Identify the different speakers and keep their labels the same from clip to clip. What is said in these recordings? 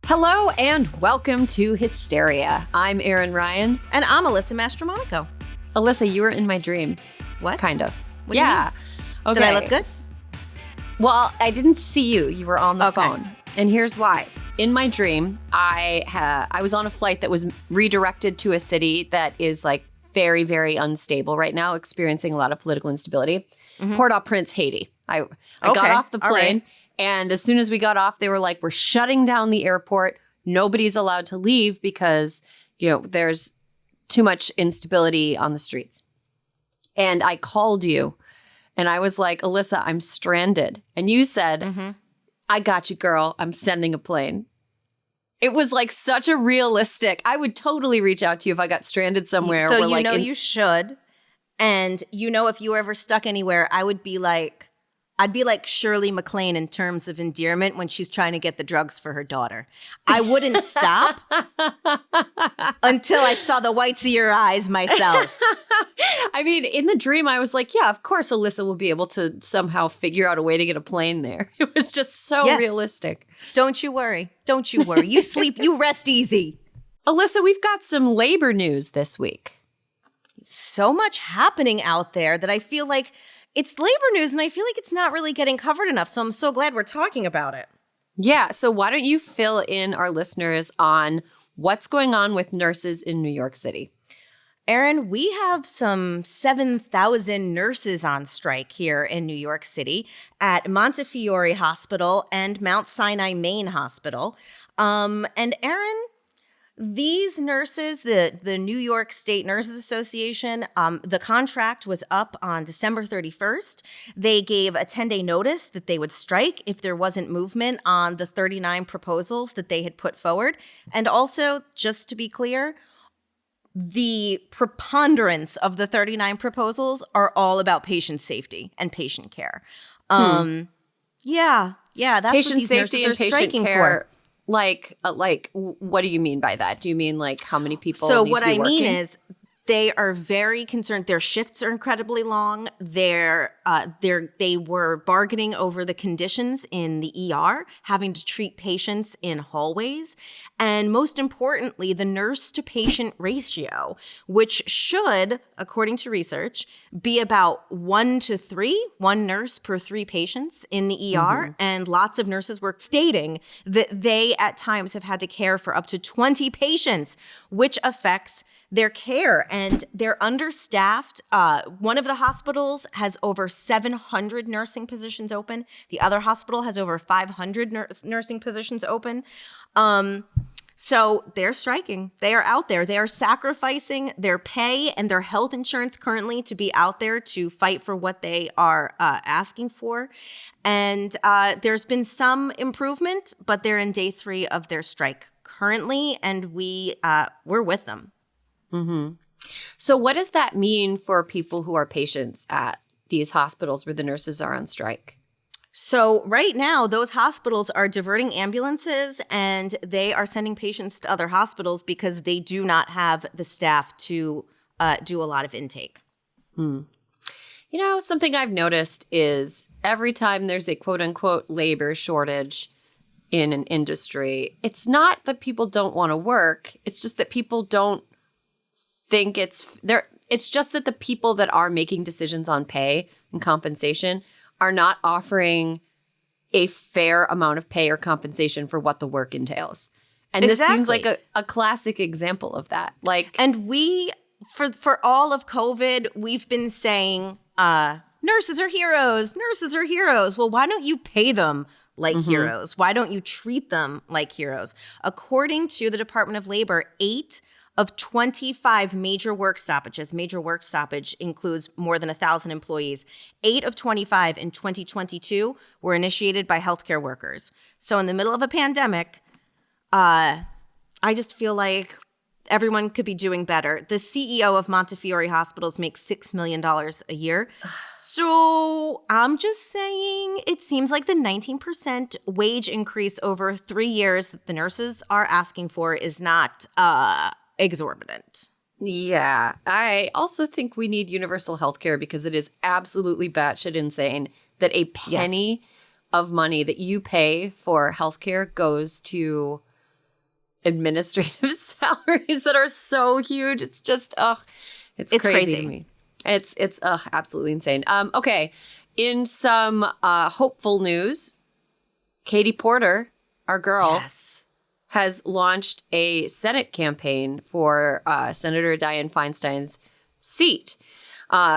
Speaker 1: Hello and welcome to Hysteria. I'm Erin Ryan.
Speaker 2: And I'm Alyssa Mastromonaco.
Speaker 1: Alyssa, you were in my dream.
Speaker 2: What?
Speaker 1: Kind of.
Speaker 2: What do you mean?
Speaker 1: Okay.
Speaker 2: Did I look good?
Speaker 1: Well, I didn't see you. You were on the phone. And here's why. In my dream, I was on a flight that was redirected to a city that is like very, very unstable right now, experiencing a lot of political instability. Port-au-Prince, Haiti. I got off the plane. And as soon as we got off, they were like, we're shutting down the airport. Nobody's allowed to leave because, there's too much instability on the streets. And I called you and I was like, Alyssa, I'm stranded. And you said, I got you, girl. I'm sending a plane. It was like such a realistic, I would totally reach out to you if I got stranded somewhere.
Speaker 2: So you should. And if you were ever stuck anywhere, I'd be like Shirley MacLaine in terms of endearment when she's trying to get the drugs for her daughter. I wouldn't stop until I saw the whites of your eyes myself.
Speaker 1: I mean, in the dream, I was like, yeah, of course Alyssa will be able to somehow figure out a way to get a plane there. It was just so realistic.
Speaker 2: Don't you worry. Don't you worry. You sleep, you rest easy.
Speaker 1: Alyssa, we've got some labor news this week.
Speaker 2: So much happening out there that I feel like it's labor news, and I feel like it's not really getting covered enough, so I'm so glad we're talking about it.
Speaker 1: Yeah, so why don't you fill in our listeners on what's going on with nurses in New York City?
Speaker 2: Erin, we have some 7,000 nurses on strike here in New York City at Montefiore Hospital and Mount Sinai Main Hospital. And Erin, these nurses, the New York State Nurses Association, the contract was up on December 31st. They gave a 10-day notice that they would strike if there wasn't movement on the 39 proposals that they had put forward. And also, just to be clear, the preponderance of the 39 proposals are all about patient safety and patient care. Yeah, that's
Speaker 1: patient
Speaker 2: what these
Speaker 1: safety
Speaker 2: nurses
Speaker 1: and
Speaker 2: are
Speaker 1: patient
Speaker 2: striking
Speaker 1: care.
Speaker 2: for.
Speaker 1: Like, what do you mean by that? Do you mean like how many people?
Speaker 2: So
Speaker 1: need
Speaker 2: what
Speaker 1: to be
Speaker 2: I
Speaker 1: working?
Speaker 2: mean is they are very concerned. Their shifts are incredibly long. They were bargaining over the conditions in the ER, having to treat patients in hallways, and most importantly, the nurse to patient ratio, which should, according to research, be about 1 to 3, one nurse per 3 patients in the ER. And lots of nurses were stating that they at times have had to care for up to 20 patients, which affects their care, and they're understaffed. One of the hospitals has over 700 nursing positions open. The other hospital has over 500 nursing positions open. So they're striking. They are out there. They are sacrificing their pay and their health insurance currently to be out there to fight for what they are asking for. And there's been some improvement, but they're in day 3 of their strike currently, and we're with them.
Speaker 1: So what does that mean for people who are patients at these hospitals where the nurses are on strike?
Speaker 2: So right now, those hospitals are diverting ambulances and they are sending patients to other hospitals because they do not have the staff to do a lot of intake.
Speaker 1: Something I've noticed is every time there's a quote unquote labor shortage in an industry, it's not that people don't want to work. It's just that people don't think it's just that the people that are making decisions on pay and compensation are not offering a fair amount of pay or compensation for what the work entails. And this seems like a classic example of that.
Speaker 2: And we, for all of COVID, we've been saying, nurses are heroes, nurses are heroes. Well, why don't you pay them like heroes? Why don't you treat them like heroes? According to the Department of Labor, 8 of 25 major work stoppages, major work stoppage includes more than 1,000 employees, 8 of 25 in 2022 were initiated by healthcare workers. So in the middle of a pandemic, I just feel like everyone could be doing better. The CEO of Montefiore Hospitals makes $6 million a year. So I'm just saying it seems like the 19% wage increase over 3 years that the nurses are asking for is not exorbitant.
Speaker 1: Yeah. I also think we need universal health care because it is absolutely batshit insane that a penny of money that you pay for healthcare goes to administrative salaries that are so huge. It's just, it's crazy to me. It's absolutely insane. Okay. In some hopeful news, Katie Porter, our girl, has launched a Senate campaign for Senator Dianne Feinstein's seat.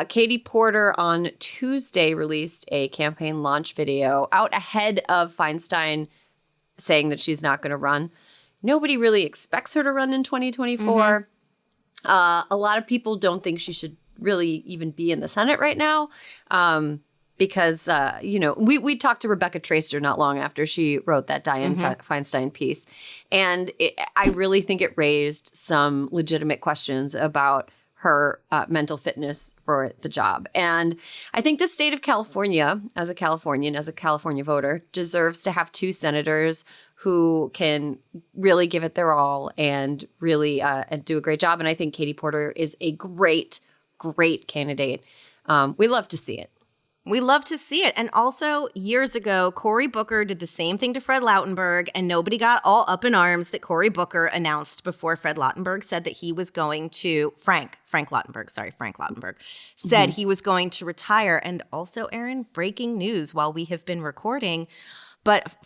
Speaker 1: Katie Porter on Tuesday released a campaign launch video out ahead of Feinstein saying that she's not going to run. Nobody really expects her to run in 2024. A lot of people don't think she should really even be in the Senate right now. Because, we talked to Rebecca Tracer not long after she wrote that Dianne Feinstein piece. And I really think it raised some legitimate questions about her mental fitness for the job. And I think the state of California, as a Californian, as a California voter, deserves to have two senators who can really give it their all and really and do a great job. And I think Katie Porter is a great candidate. We love to see it.
Speaker 2: We love to see it. And also, years ago, Cory Booker did the same thing to Fred Lautenberg, and nobody got all up in arms that Cory Booker announced before Fred Lautenberg said that he was going to, Frank Lautenberg, said he was going to retire. And also, Erin, breaking news while we have been recording, but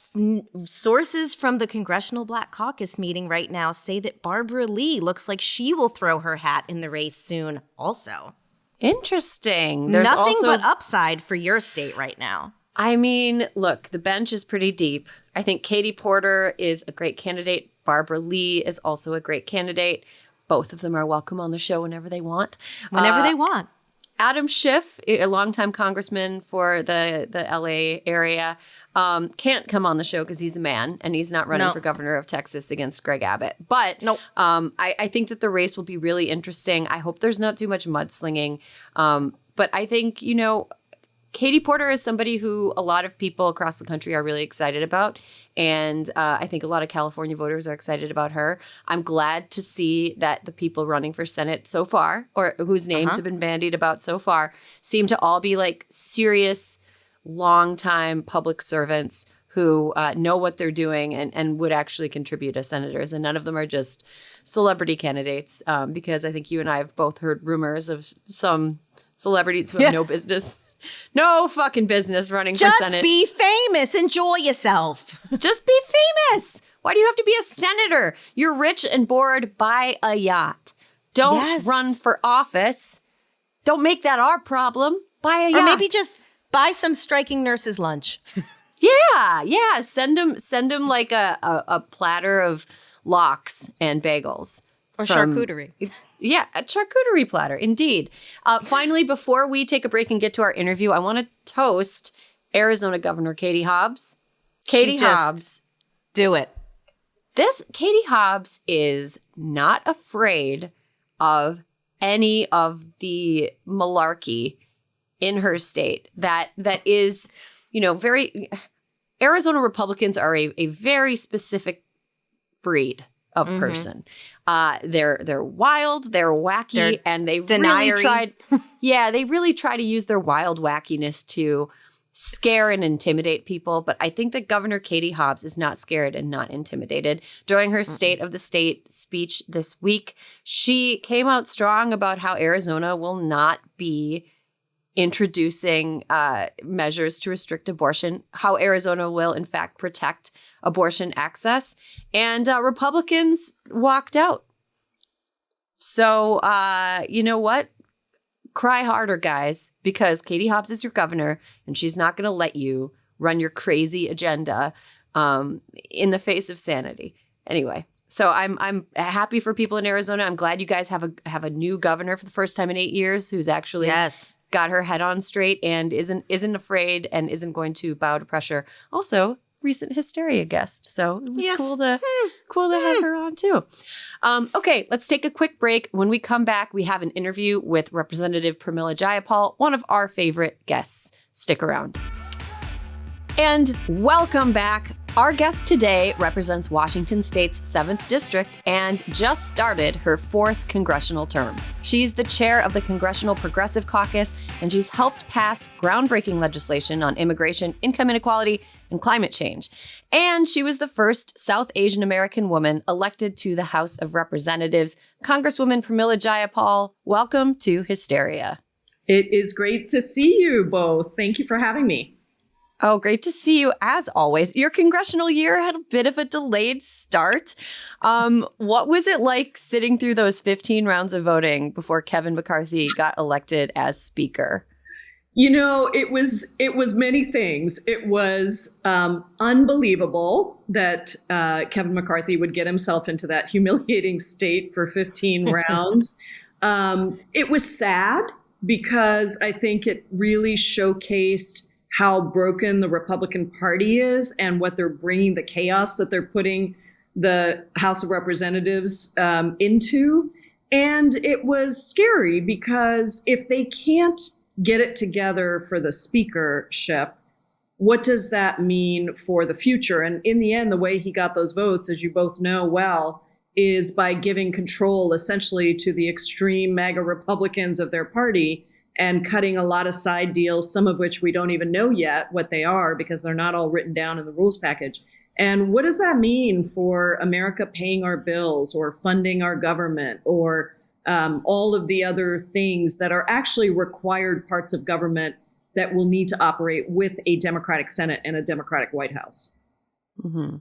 Speaker 2: sources from the Congressional Black Caucus meeting right now say that Barbara Lee looks like she will throw her hat in the race soon also.
Speaker 1: Interesting. There's
Speaker 2: nothing
Speaker 1: also,
Speaker 2: but upside for your state right now.
Speaker 1: I mean, look, the bench is pretty deep. I think Katie Porter is a great candidate. Barbara Lee is also a great candidate. Both of them are welcome on the show whenever they want. Adam Schiff, a longtime congressman for the LA area, can't come on the show because he's a man and he's not running for governor of Texas against Greg Abbott. But I think that the race will be really interesting. I hope there's not too much mudslinging. But I think, Katie Porter is somebody who a lot of people across the country are really excited about. And I think a lot of California voters are excited about her. I'm glad to see that the people running for Senate so far, or whose names have been bandied about so far, seem to all be like serious, longtime public servants who know what they're doing and would actually contribute as senators. And none of them are just celebrity candidates, because I think you and I have both heard rumors of some celebrities who have no fucking business running for Senate.
Speaker 2: Just be famous. Enjoy yourself.
Speaker 1: Just be famous. Why do you have to be a senator? You're rich and bored. Buy a yacht. Don't run for office. Don't make that our problem. Buy a yacht.
Speaker 2: Or maybe just buy some striking nurses lunch.
Speaker 1: Yeah. Send them like a platter of lox and bagels.
Speaker 2: Or charcuterie.
Speaker 1: Yeah, a charcuterie platter, indeed. Finally, before we take a break and get to our interview, I want to toast Arizona Governor Katie Hobbs. Katie Hobbs.
Speaker 2: Do it.
Speaker 1: Katie Hobbs is not afraid of any of the malarkey in her state that is, very... Arizona Republicans are a very specific breed of person. They're wild, they're wacky, and they really try to use their wild wackiness to scare and intimidate people. But I think that Governor Katie Hobbs is not scared and not intimidated. During her State of the State speech this week, she came out strong about how Arizona will not be introducing measures to restrict abortion, how Arizona will, in fact, protect abortion access, and Republicans walked out. So, you know what? Cry harder, guys, because Katie Hobbs is your governor, and she's not going to let you run your crazy agenda in the face of sanity. Anyway, so I'm happy for people in Arizona. I'm glad you guys have a new governor for the first time in 8 years who's actually got her head on straight and isn't afraid and isn't going to bow to pressure. Also, recent Hysteria guest. So it was cool to have her on too. Okay, let's take a quick break. When we come back, we have an interview with Representative Pramila Jayapal, one of our favorite guests. Stick around. And welcome back. Our guest today represents Washington State's 7th District and just started her 4th congressional term. She's the chair of the Congressional Progressive Caucus, and she's helped pass groundbreaking legislation on immigration, income inequality, and climate change. And she was the first South Asian American woman elected to the House of Representatives. Congresswoman Pramila Jayapal, welcome to Hysteria.
Speaker 3: It is great to see you both. Thank you for having me.
Speaker 1: Oh, great to see you, as always. Your congressional year had a bit of a delayed start. What was it like sitting through those 15 rounds of voting before Kevin McCarthy got elected as Speaker?
Speaker 3: You know, it was many things. It was unbelievable that Kevin McCarthy would get himself into that humiliating state for 15 rounds. It was sad because I think it really showcased how broken the Republican Party is and what they're bringing, the chaos that they're putting the House of Representatives into. And it was scary because if they can't get it together for the speakership, what does that mean for the future? And in the end, the way he got those votes, as you both know well, is by giving control essentially to the extreme MAGA Republicans of their party and cutting a lot of side deals, some of which we don't even know yet what they are because they're not all written down in the rules package. And what does that mean for America paying our bills or funding our government or all of the other things that are actually required parts of government that will need to operate with a Democratic Senate and a Democratic White House?
Speaker 1: Mm-hmm.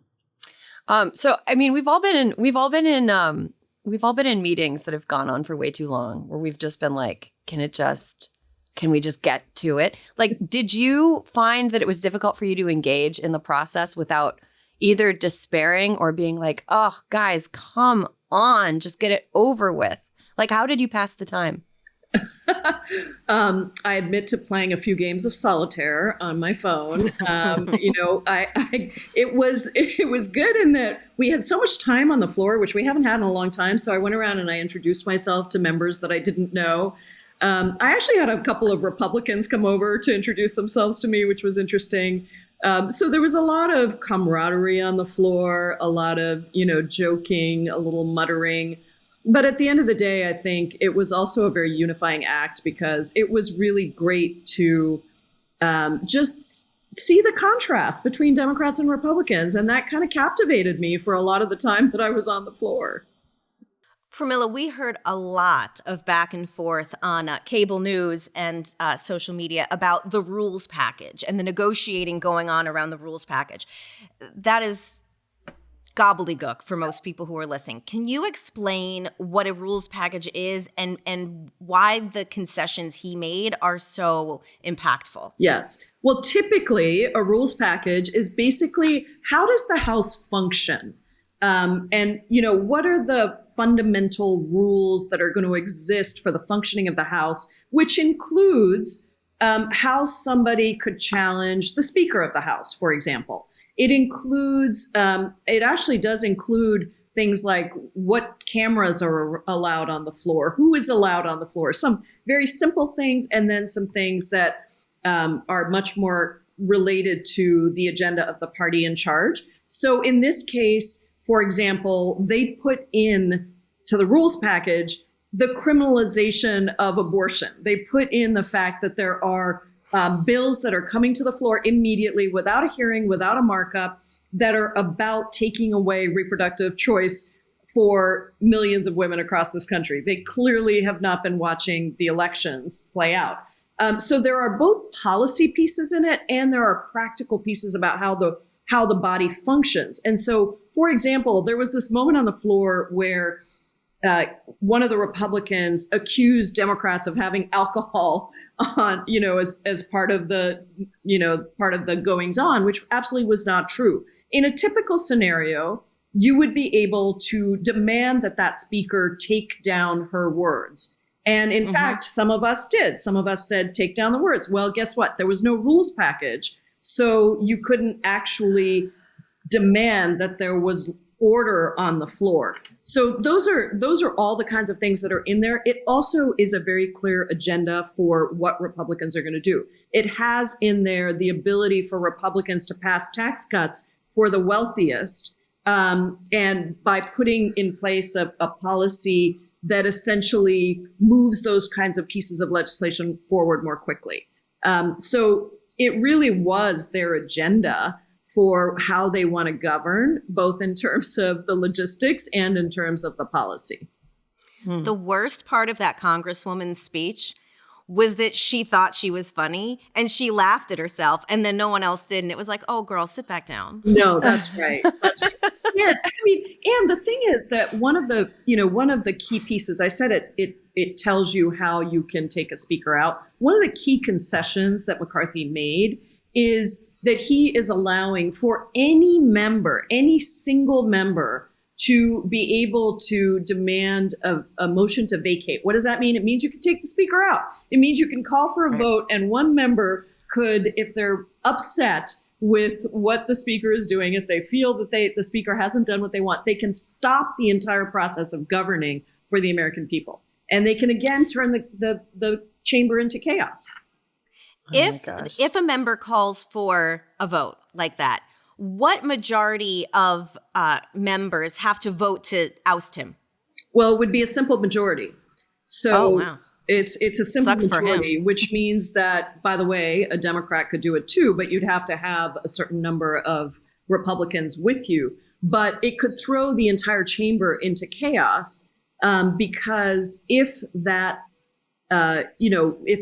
Speaker 1: So, I mean, we've all been in meetings that have gone on for way too long, where we've just been like, can we just get to it? Like, did you find that it was difficult for you to engage in the process without either despairing or being like, oh, guys, come on, just get it over with? Like, how did you pass the time?
Speaker 3: I admit to playing a few games of solitaire on my phone. It was good in that we had so much time on the floor, which we haven't had in a long time. So I went around and I introduced myself to members that I didn't know. I actually had a couple of Republicans come over to introduce themselves to me, which was interesting. So there was a lot of camaraderie on the floor, a lot of, joking, a little muttering. But at the end of the day, I think it was also a very unifying act because it was really great to just see the contrast between Democrats and Republicans. And that kind of captivated me for a lot of the time that I was on the floor.
Speaker 2: Pramila, we heard a lot of back and forth on cable news and social media about the rules package and the negotiating going on around the rules package. That is gobbledygook for most people who are listening. Can you explain what a rules package is and why the concessions he made are so impactful?
Speaker 3: Yes. Well, typically a rules package is basically how does the House function? What are the fundamental rules that are going to exist for the functioning of the House, which includes how somebody could challenge the Speaker of the House, for example. It includes, it actually does include things like what cameras are allowed on the floor, who is allowed on the floor, some very simple things, and then some things that are much more related to the agenda of the party in charge. So in this case, for example, they put in to the rules package the criminalization of abortion. They put in the fact that there are bills that are coming to the floor immediately without a hearing, without a markup, that are about taking away reproductive choice for millions of women across this country. They clearly have not been watching the elections play out. So there are both policy pieces in it, and there are practical pieces about how the body functions. And so, for example, there was this moment on the floor where one of the Republicans accused Democrats of having alcohol on, as part of the goings on, which absolutely was not true. In a typical scenario, you would be able to demand that speaker take down her words. And in fact, some of us did. Some of us said, take down the words. Well, guess what? There was no rules package. So you couldn't actually demand that there was order on the floor. So those are all the kinds of things that are in there. It also is a very clear agenda for what Republicans are going to do. It has in there the ability for Republicans to pass tax cuts for the wealthiest, and by putting in place a policy that essentially moves those kinds of pieces of legislation forward more quickly. So it really was their agenda for how they want to govern, both in terms of the logistics and in terms of the policy.
Speaker 2: The worst part of that Congresswoman's speech was that she thought she was funny and she laughed at herself and then no one else did. And it was like, oh, girl, sit back down.
Speaker 3: No, that's right. That's right. Yeah, I mean, and the thing is that one of the key pieces, I said it tells you how you can take a speaker out. One of the key concessions that McCarthy made is that he is allowing for any member, any single member, to be able to demand a motion to vacate. What does that mean? It means you can take the speaker out. It means you can call for a vote, and one member could, if they're upset with what the speaker is doing, if they feel that the speaker hasn't done what they want, they can stop the entire process of governing for the American people. And they can again turn the chamber into chaos.
Speaker 2: If a member calls for a vote like that, what majority of members have to vote to oust him?
Speaker 3: Well, it would be a simple majority. So it's a simple
Speaker 2: Sucks
Speaker 3: majority, which means that, by the way, a Democrat could do it too, but you'd have to have a certain number of Republicans with you. But it could throw the entire chamber into chaos because if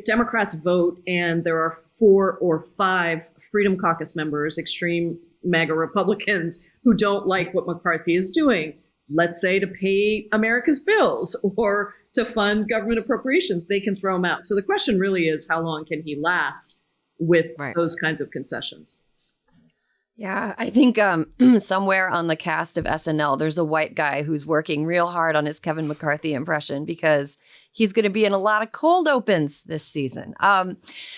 Speaker 3: Democrats vote and there are 4 or 5 Freedom Caucus members, extreme MAGA Republicans, who don't like what McCarthy is doing, let's say to pay America's bills or to fund government appropriations, they can throw him out. So the question really is, how long can he last with those kinds of concessions?
Speaker 1: Yeah, I think somewhere on the cast of SNL, there's a white guy who's working real hard on his Kevin McCarthy impression because he's going to be in a lot of cold opens this season.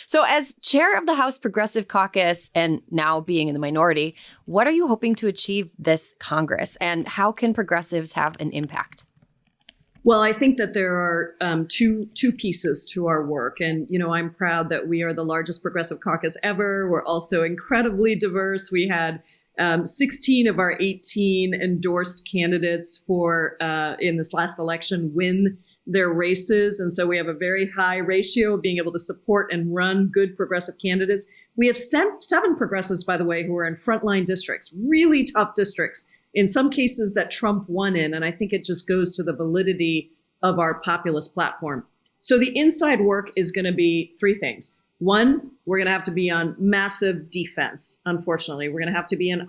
Speaker 1: So as chair of the House Progressive Caucus and now being in the minority, what are you hoping to achieve this Congress and how can progressives have an impact?
Speaker 3: Well, I think that there are two pieces to our work. And, I'm proud that we are the largest progressive caucus ever. We're also incredibly diverse. We had 16 of our 18 endorsed candidates in this last election win their races. And so we have a very high ratio of being able to support and run good progressive candidates. We have 7 progressives, by the way, who are in frontline districts, really tough districts, in some cases that Trump won in. And I think it just goes to the validity of our populist platform. So the inside work is going to be 3 things. 1, we're going to have to be on massive defense. Unfortunately, we're going to have to be an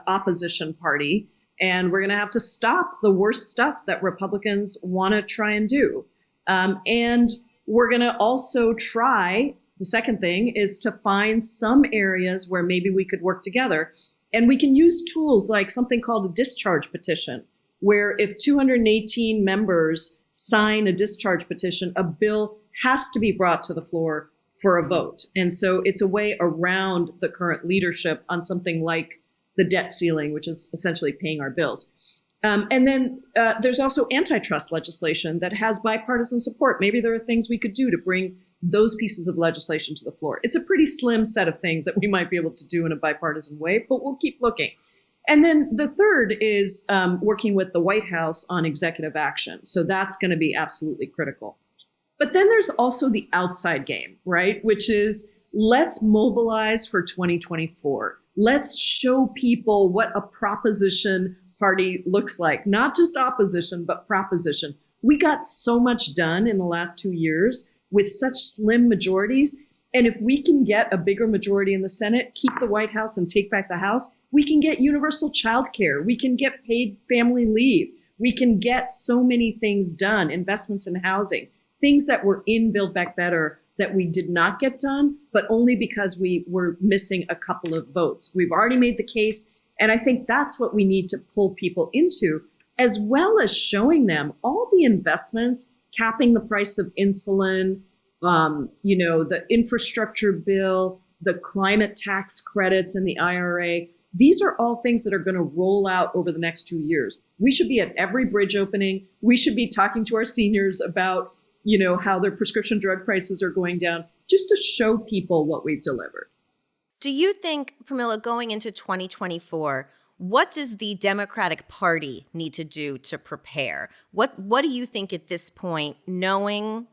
Speaker 3: opposition party. And we're going to have to stop the worst stuff that Republicans want to try and do. And we're going to also try, the second thing is to find some areas where maybe we could work together. And we can use tools like something called a discharge petition, where if 218 members sign a discharge petition, a bill has to be brought to the floor for a vote. And so it's a way around the current leadership on something like the debt ceiling, which is essentially paying our bills. And then there's also antitrust legislation that has bipartisan support. Maybe there are things we could do to bring those pieces of legislation to the floor. It's a pretty slim set of things that we might be able to do in a bipartisan way, but we'll keep looking. And then the third is working with the White House on executive action. So that's going to be absolutely critical. But then there's also the outside game, right? Which is let's mobilize for 2024. Let's show people what a proposition party looks like, not just opposition, but proposition. We got so much done in the last 2 years with such slim majorities. And if we can get a bigger majority in the Senate, keep the White House and take back the House, we can get universal child care. We can get paid family leave. We can get so many things done, investments in housing, things that were in Build Back Better that we did not get done, but only because we were missing a couple of votes. We've already made the case. And I think that's what we need to pull people into, as well as showing them all the investments, capping the price of insulin, the infrastructure bill, the climate tax credits in the IRA. These are all things that are going to roll out over the next 2 years. We should be at every bridge opening. We should be talking to our seniors about, how their prescription drug prices are going down, just to show people what we've delivered.
Speaker 2: Do you think, Pramila, going into 2024, what does the Democratic Party need to do to prepare? What do you think at this point, knowing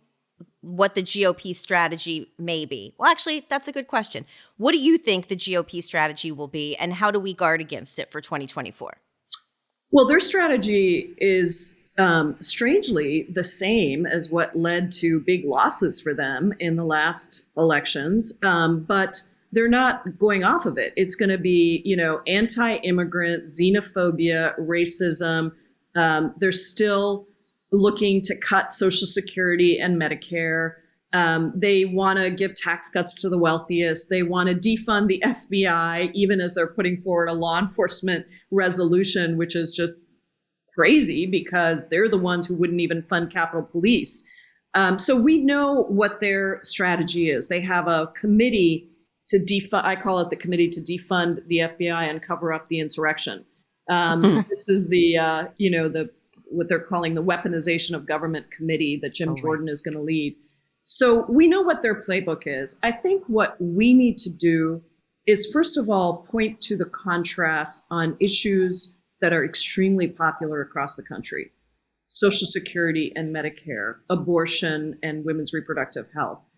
Speaker 2: what the GOP strategy may be? Well, actually, that's a good question. What do you think the GOP strategy will be, and how do we guard against it for 2024?
Speaker 3: Well, their strategy is strangely the same as what led to big losses for them in the last elections, but they're not going off of it. It's going to be, anti-immigrant, xenophobia, racism. They're still looking to cut Social Security and Medicare. They want to give tax cuts to the wealthiest. They want to defund the FBI, even as they're putting forward a law enforcement resolution, which is just crazy because they're the ones who wouldn't even fund Capitol Police. So we know what their strategy is. They have a committee to defund, I call it the committee to defund the FBI and cover up the insurrection. This is the what they're calling the weaponization of government committee that Jim Jordan is going to lead. So we know what their playbook is. I think what we need to do is, first of all, point to the contrast on issues that are extremely popular across the country: Social Security and Medicare, abortion and women's reproductive health,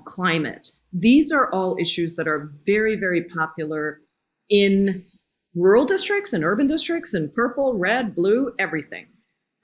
Speaker 3: climate. These are all issues that are very, very popular in rural districts and urban districts, and purple, red, blue, everything.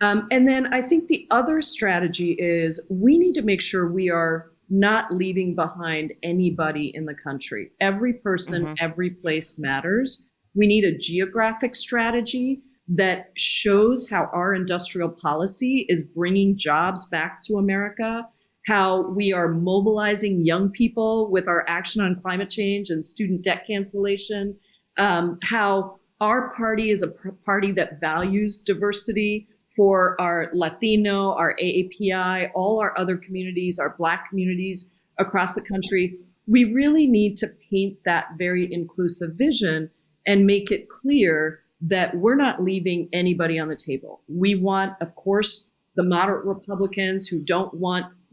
Speaker 3: And then I think the other strategy is we need to make sure we are not leaving behind anybody in the country. Every person, every place matters. We need a geographic strategy that shows how our industrial policy is bringing jobs back to America, how we are mobilizing young people with our action on climate change and student debt cancellation, how our party is a party that values diversity for our Latino, our AAPI, all our other communities, our Black communities across the country. We really need to paint that very inclusive vision and make it clear that we're not leaving anybody on the table. We want, of course, the moderate Republicans who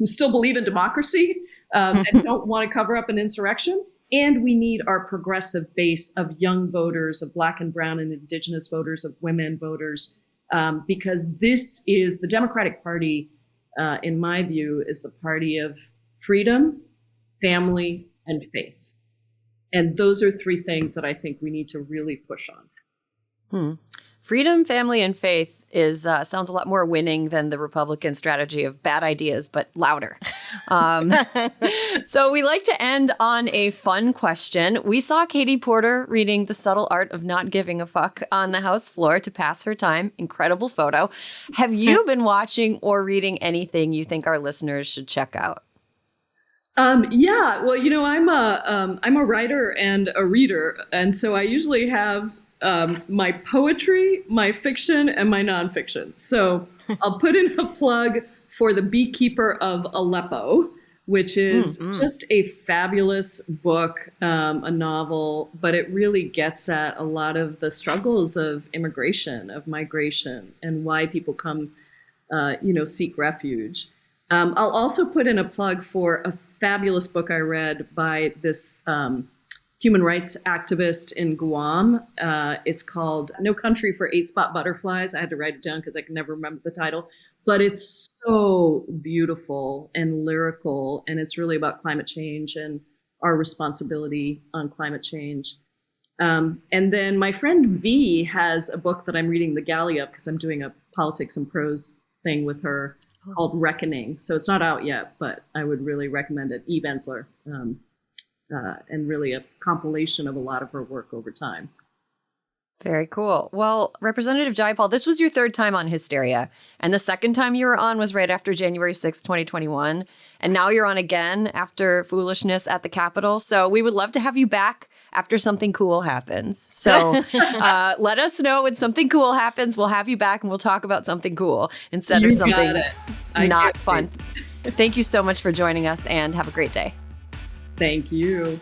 Speaker 3: still believe in democracy and don't want to cover up an insurrection. And we need our progressive base of young voters, of Black and brown and Indigenous voters, of women voters, because this is the Democratic Party, in my view, is the party of freedom, family, and faith. And those are three things that I think we need to really push on.
Speaker 1: Freedom, family, and faith is sounds a lot more winning than the Republican strategy of bad ideas, but louder. So we like to end on a fun question. We saw Katie Porter reading The Subtle Art of Not Giving a Fuck on the House floor to pass her time. Incredible photo. Have you been watching or reading anything you think our listeners should check out?
Speaker 3: Yeah, well, I'm a writer and a reader, and so I usually have my poetry, my fiction, and my nonfiction. So I'll put in a plug for The Beekeeper of Aleppo, which is just a fabulous book, a novel, but it really gets at a lot of the struggles of immigration, of migration, and why people come, seek refuge. I'll also put in a plug for a fabulous book I read by this human rights activist in Guam. It's called No Country for 8-Spot Butterflies. I had to write it down because I can never remember the title, but it's so beautiful and lyrical, and it's really about climate change and our responsibility on climate change. And then my friend V has a book that I'm reading the galley of because I'm doing a politics and prose thing with her called Reckoning. So it's not out yet, but I would really recommend it. Eve Ensler. And really a compilation of a lot of her work over time.
Speaker 1: Very cool. Well, Representative Jayapal, this was your third time on Hysteria, and the second time you were on was right after January 6th, 2021, and now you're on again after foolishness at the Capitol. So we would love to have you back after something cool happens. So let us know when something cool happens. We'll have you back and we'll talk about something cool instead of something not fun. Thank you so much for joining us, and have a great day.
Speaker 3: Thank you.